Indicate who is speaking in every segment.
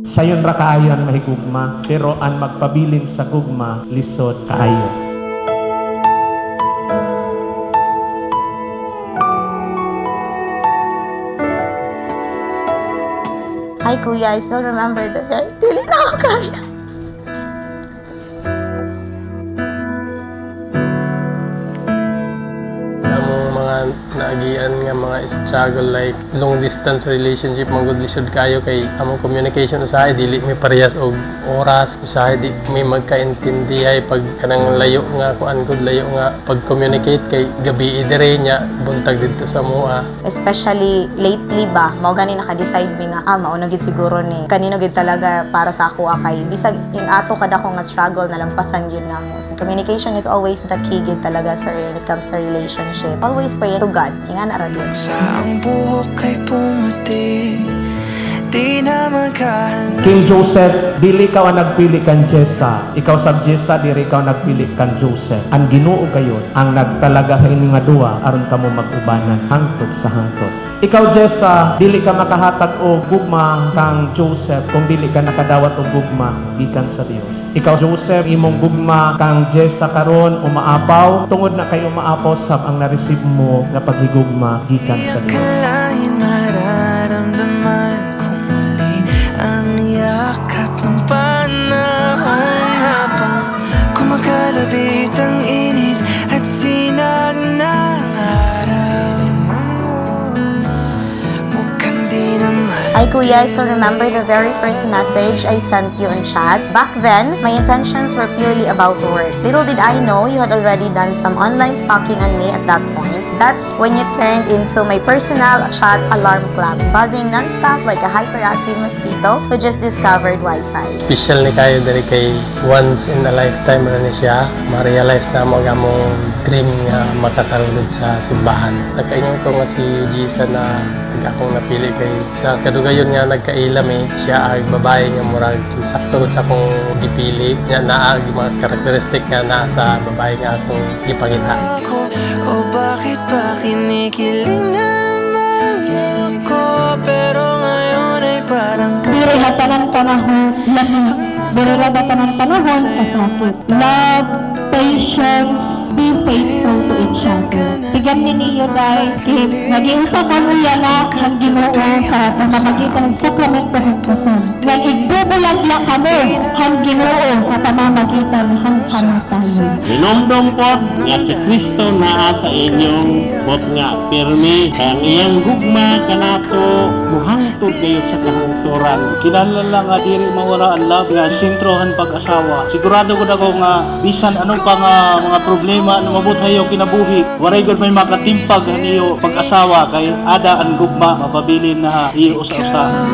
Speaker 1: Sayon ra kaayo ang mahigugma, pero ang magpabilin sa gugma, lisod kaayo.
Speaker 2: Hi Kuya, I still remember the very dili na ako kaya.
Speaker 3: Naagian nga mga struggle like long distance relationship magud lisod kayo kay among communication usahay dili may parehas og oras usahay di may magkaintindi ay pag kanang layo nga kuan gud layo nga pag communicate kay gabi dire nya buntag didto sa mua.
Speaker 2: Especially lately ba mao gani naka-decide mi nga mao na gid siguro ni kanino gid talaga para sa ako kay bisag yung ato kada ko nga struggle nalampasan yun nga mo. So, communication is always the key gid talaga sir when it comes to relationship. Always pray to God. Ingan ara din.
Speaker 4: Sa ang buhok ay pumuti, di na magkahan.
Speaker 1: King Joseph, dili ka ang nagpili kan Jessa. Ikaw sa Jessa, dili ka nagpili kan Joseph. Ang Ginoo gayon, ang nagtalaga sa inyong nga duwa, aron kamo mag-ubanan hangtod sa hangtod. Ikaw Jessa, dili ka makahatag og gugma kang Joseph kung dili ka nakadawat og gugma gikan sa Dios. Ikaw Joseph, imong gugma kang Jessa karon umaapaw tungod na kayo umaapaw sab ang na-receive mo nga paghigugma gikan sa Dios.
Speaker 4: Akalain mararamdaman ko muli ang yakap ng panahon habang kumakalabit ang init at sinag ng araw.
Speaker 2: Hi Kuya, I still remember the very first message I sent you on chat. Back then, my intentions were purely about work. Little did I know you had already done some online stalking on me at that point. That's when you turned into my personal chat alarm clock, buzzing non-stop like a hyperactive mosquito who just discovered Wi-Fi.
Speaker 3: Special ni kayo dari kay once in a lifetime na ni siya. Ma-realize na mo nga mong dream nga makasalud sa simbahan. Nagkaingon ko nga si Gisa na akong napili kay sa kadugayon nga nagkailam siya ay babae nga murag sakto sa akong gipili nya naa mga karakteristik nga naa sa babae nga akong gipangita.
Speaker 4: O bakit ba kinikilig naman ako pero ngayon ay parang
Speaker 5: Diri hatanan panahon lamang. Diri hatanan panahon kasakit. Love, patience, be faithful to each other. Tigam ni niyo dahil nag-iusa ka mo yan ang Ginoo sa pamamagitan ng sakramento ng kasal. Nag-igbubulag lang kamo ang Ginoo sa pamamagitan ng kamatayon.
Speaker 6: Inomdom po nga si Kristo naa sa inyong bot nga pirmi ang iyang gugma kanato muhangtod gayud sa kahangturan.
Speaker 7: Kinahanglan nga diri mawala ang love nga sentrohan pag-asawa. Sigurado ko ako nga bisan anong pa nga mga problema na mabuthayo kinabuhi, waray gud may makatimpag niyo pag-asawa kay ada ang gugma mapabilin na iyo usa-usa.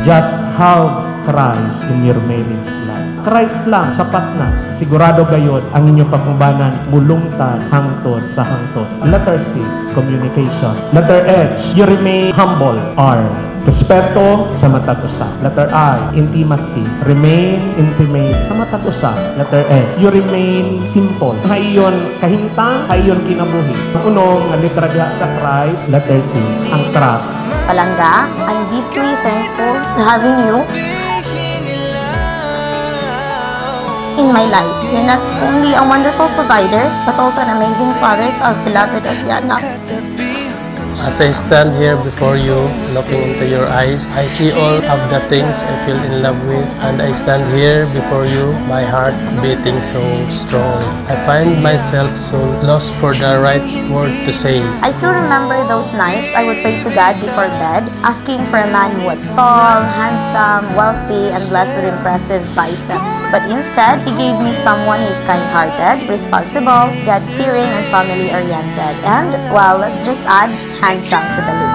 Speaker 1: Just have Christ in your marriage life. Christ lang, sapat na. Sigurado gayod ang inyong pagkubanan mulungtad hangtod sa hangtod. Letter C, communication. Letter H, you remain humble. R, respeto sa matag usa. Letter I, intimacy. Remain intimate sa matag usa. Letter S, you remain simple. Hayon kahintang, hayon kinabuhi. Ang unong nga litra diha sa Christ. Letter T, ang trust.
Speaker 2: Palangga, I'm deeply thankful for having you in my life. You're not only a wonderful provider, but also an amazing father to our beloved Asiana.
Speaker 3: As I stand here before you, looking into your eyes, I see all of the things I feel in love with, and I stand here before you, my heart beating so strong. I find myself so lost for the right word to say.
Speaker 2: I still remember those nights I would pray to God before bed, asking for a man who was tall, handsome, wealthy, and blessed with impressive biceps. But instead, He gave me someone who is kind-hearted, responsible, God-fearing, and family-oriented. And, well, let's just add handsome to the list.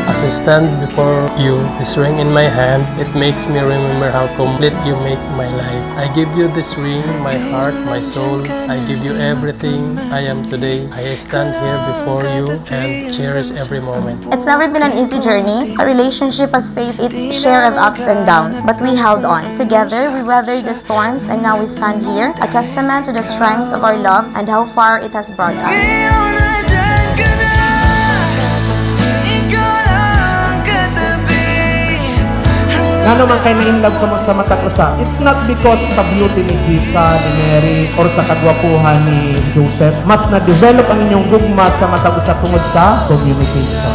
Speaker 3: As I stand before you, this ring in my hand, it makes me remember how complete you make my life. I give you this ring, my heart, my soul. I give you everything I am today. I stand here before you and cherish every moment.
Speaker 2: It's never been an easy journey. A relationship has faced its share of ups and downs, but we held on. Together, we weathered the storms, and now we stand here, a testament to the strength of our love and how far it has brought us.
Speaker 1: Nga naman kayo na-inlove ka mo sa matang usa, it's not because sa beauty ni Gisa, ni Mary, or sa kagwapuhan ni Joseph. Mas na-develop ang inyong gugma sa matang usa tungod sa communication.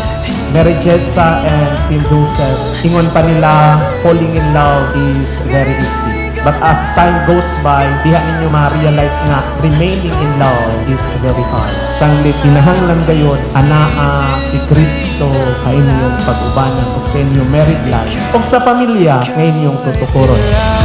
Speaker 1: Mary Jessa and Tim Joseph, ingon pa nila, falling in love is very easy. But as time goes by, diha ninyo ma-realize na remaining in love is very hard. Sanglit, kinahanglan gayon, anaa si Kristo sa inyong pag-ubanan o sa inyong married life o sa pamilya na inyong tutukuron.